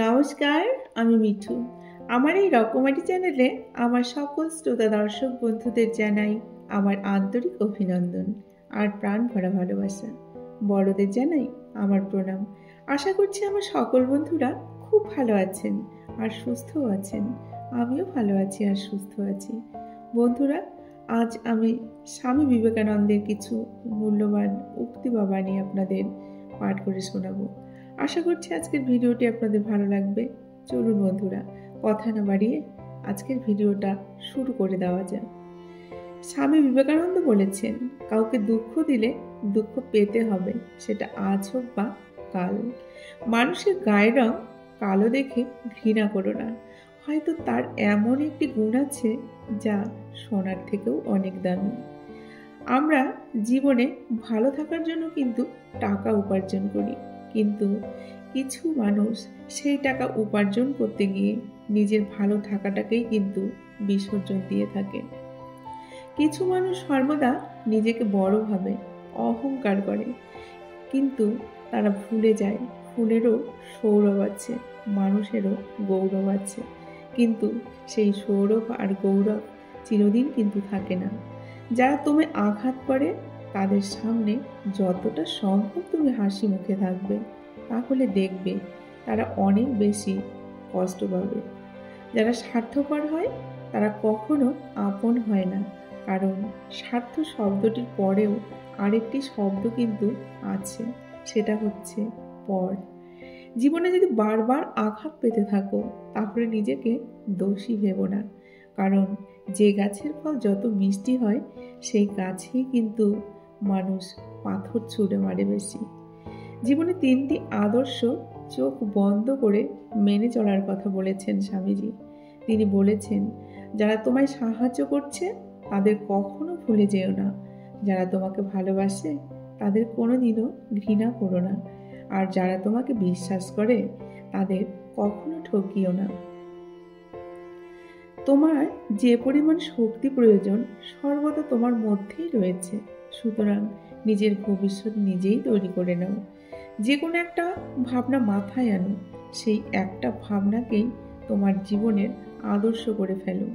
নমস্কার, আমি মিঠু। আমার এই রকমারি চ্যানেলে আমার সকল শ্রোতা দর্শক বন্ধুদের জানাই আমার আন্তরিক অভিনন্দন আর প্রাণ ভরা ভালোবাসা। বড়দের জানাই আমার প্রণাম। আশা করছি আমার সকল বন্ধুরা খুব ভালো আছেন আর সুস্থও আছেন। আমিও ভালো আছি আর সুস্থ আছি। বন্ধুরা, আজ আমি স্বামী বিবেকানন্দের কিছু মূল্যবান উক্তি বা বাণী আপনাদের পাঠ করে শোনাবো। আশা করছি আজকের ভিডিওটি আপনাদের ভালো লাগবে। চলুন বন্ধুরা, কথা না বাড়িয়ে আজকের ভিডিওটা শুরু করে দেওয়া যাক। স্বামী বিবেকানন্দ বলেছেন, কাউকে দুঃখ দিলে দুঃখ পেতে হবে, সেটা আজ হোক বা কাল। মানুষের গায়ের রং কালো দেখে ঘৃণা করো না। হয়তো তার এমন একটি গুণ আছে যা সোনার থেকেও অনেক দামি। আমরা জীবনে ভালো থাকার জন্য কিন্তু টাকা উপার্জন করি, কিন্তু কিছু মানুষ সেই টাকা উপার্জন করতে গিয়ে নিজের ভালো থাকাটাকেই কিন্তু বিসর্জন দিয়ে থাকে। কিছু মানুষ সর্বদা নিজেকে বড় ভাবে, অহংকার করে, কিন্তু তারা ভুলে যায় ফুলেরও সৌরভ আছে, মানুষেরও গৌরব আছে, কিন্তু সেই সৌরভ আর গৌরব চিরদিন কিন্তু থাকে না। যারা তুমি আঘাত করে তাদের সামনে যতটা সম্ভব তুমি হাসি মুখে থাকবে, তাহলে দেখবে তারা অনেক বেশি কষ্ট পাবে। যারা স্বার্থপর হয় তারা কখনো আপন হয় না, কারণ স্বার্থ শব্দটির পরেও আরেকটি শব্দ কিন্তু আছে, সেটা হচ্ছে পর। জীবনে যদি বারবার আঘাত পেতে থাকো তাহলে নিজেকে দোষী ভেবো না, কারণ যে গাছের ফল যত মিষ্টি হয় সেই গাছেই কিন্তু মানুষ পাথর ছুঁড়ে মারে বেশি। জীবনে 3টি আদর্শ চোখ বন্ধ করে মেনে চলার কথা বলেছেন স্বামীজি। তিনি বলেছেন, যারা তোমায় সাহায্য করছে তাদের কখনো ভুলে যেও না, যারা তোমাকে ভালোবাসে তাদের কোনোদিনও ঘৃণা করো না, আর যারা তোমাকে বিশ্বাস করে তাদের কখনো ঠকিও না। তোমার যে পরিমাণ শক্তি প্রয়োজন সর্বদা তোমার মধ্যেই রয়েছে, সুতরাং নিজের ভবিষ্যৎ নিজেই তৈরি করে নাও। যে কোনো একটা ভাবনা মাথায় আনো, সেই একটা ভাবনাকেই তোমার জীবনের আদর্শ করে ফেলো,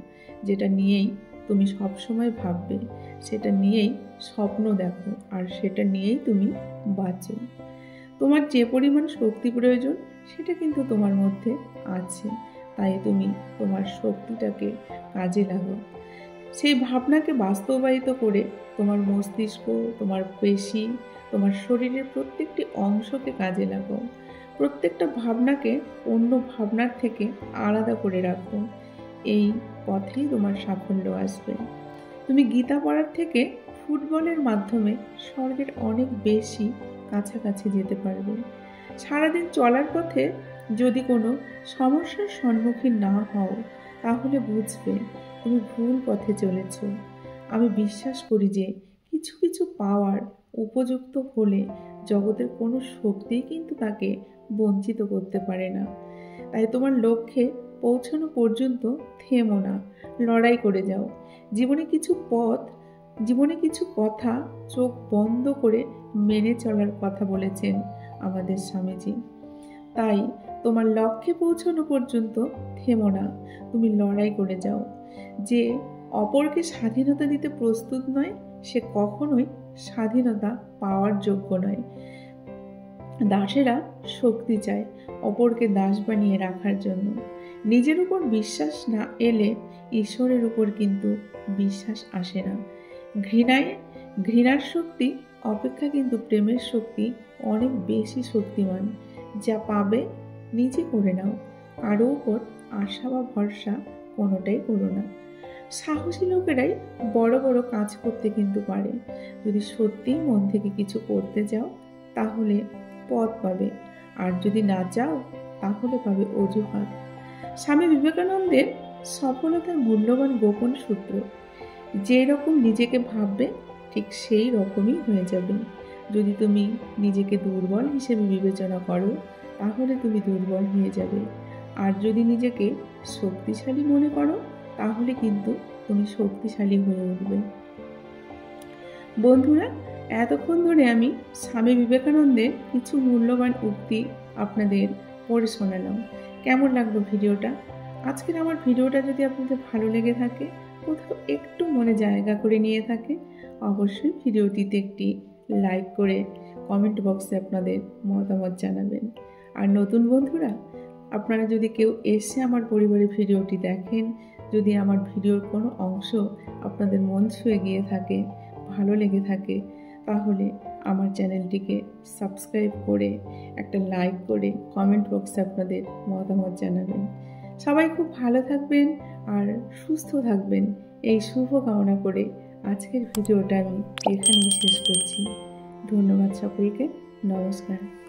যেটা নিয়েই তুমি সবসময় ভাববে, সেটা নিয়েই স্বপ্ন দেখো, আর সেটা নিয়েই তুমি বাঁচো। তোমার যে পরিমাণ শক্তি প্রয়োজন সেটা কিন্তু তোমার মধ্যে আছে, তাই তুমি তোমার শক্তিটাকে কাজে লাগাও। সেই ভাবনাকে বাস্তবায়িত করে তোমার মস্তিষ্ক, তোমার পেশি, তোমার শরীরের প্রত্যেকটি অংশকে কাজে লাগাও। প্রত্যেকটা ভাবনাকে অন্য ভাবনার থেকে আলাদা করে রাখো। এই পথেই তোমার সাফল্য আসবে। তুমি গীতা পড়ার থেকে ফুটবলের মাধ্যমে স্বর্গের অনেক বেশি কাছাকাছি যেতে পারবে। সারাদিন চলার পথে যদি কোনো সমস্যার সম্মুখীন না হও তাহলে বুঝবে তুমি ভুল পথে চলেছ। আমি বিশ্বাস করি যে কিছু কিছু পাওয়ার উপযুক্ত হলে জগতের কোনো শক্তিই কিন্তু তাকে বঞ্চিত করতে পারে না। তাই তোমার লক্ষ্যে পৌঁছানো পর্যন্ত থেমো না, লড়াই করে যাও। জীবনে কিছু কথা চোখ বন্ধ করে মেনে চলার কথা বলেছেন আমাদের স্বামীজি। তাই তোমার লক্ষ্যে পৌঁছানো পর্যন্ত থেমো না, তুমি লড়াই করে যাও। যে অপরকে স্বাধীনতা দিতে প্রস্তুত নয় সে কখনোই স্বাধীনতা পাওয়ার যোগ্য নয়। দাসেরা শক্তি চায় অপরকে দাস বানিয়ে রাখার জন্য। নিজের উপর বিশ্বাস না এলে ঈশ্বরের উপর কিন্তু বিশ্বাস আসে না। ঘৃণার শক্তি অপেক্ষা কিন্তু প্রেমের শক্তি অনেক বেশি শক্তিমান। যা পাবে নিজে করে নাও, কারো উপর আশা বা ভরসা কোনোটাই করো না। সাহসী লোকেরাই বড় বড় কাজ করতে কিন্তু পারে। যদি সত্যিই মন থেকে কিছু করতে যাও তাহলে পথ পাবে, আর যদি না চাও তাহলে পাবে অজুহাত। স্বামী বিবেকানন্দের সফলতার মূল্যবান গোপন সূত্র, যে রকম নিজেকে ভাববে ঠিক সেই রকমই হয়ে যাবে। যদি তুমি নিজেকে দুর্বল হিসেবে বিবেচনা করো তাহলে তুমি দুর্বল হয়ে যাবে, আর যদি নিজেকে শক্তিশালী মনে করো তাহলে কিন্তু তুমি শক্তিশালী হয়ে উঠবে। বন্ধুরা, এতক্ষণ ধরে আমি স্বামী বিবেকানন্দের কিছু মূল্যবান উক্তি আপনাদের পড়ে শোনালাম। কেমন লাগলো ভিডিওটা? আজকের আমার ভিডিওটা যদি আপনাদের ভালো লেগে থাকে, কোথাও একটু মনে জায়গা করে নিয়ে থাকে, অবশ্যই ভিডিওটিতে একটি লাইক করে কমেন্ট বক্সে আপনাদের মতামত জানাবেন। আর নতুন বন্ধুরা, আপনারা যদি কেউ এসে আমার পরিবারের ভিডিওটি দেখেন, যদি আমার ভিডিওর কোনো অংশ আপনাদের মন ছুঁয়ে গিয়ে থাকে, ভালো লেগে থাকে, তাহলে আমার চ্যানেলটিকে সাবস্ক্রাইব করে একটা লাইক করে কমেন্ট বক্সে আপনাদের মতামত জানাবেন। সবাই খুব ভালো থাকবেন আর সুস্থ থাকবেন, এই শুভ কামনা করে আজকের ভিডিওটা আমি এখানেই শেষ করছি। ধন্যবাদ সকলকে। নমস্কার।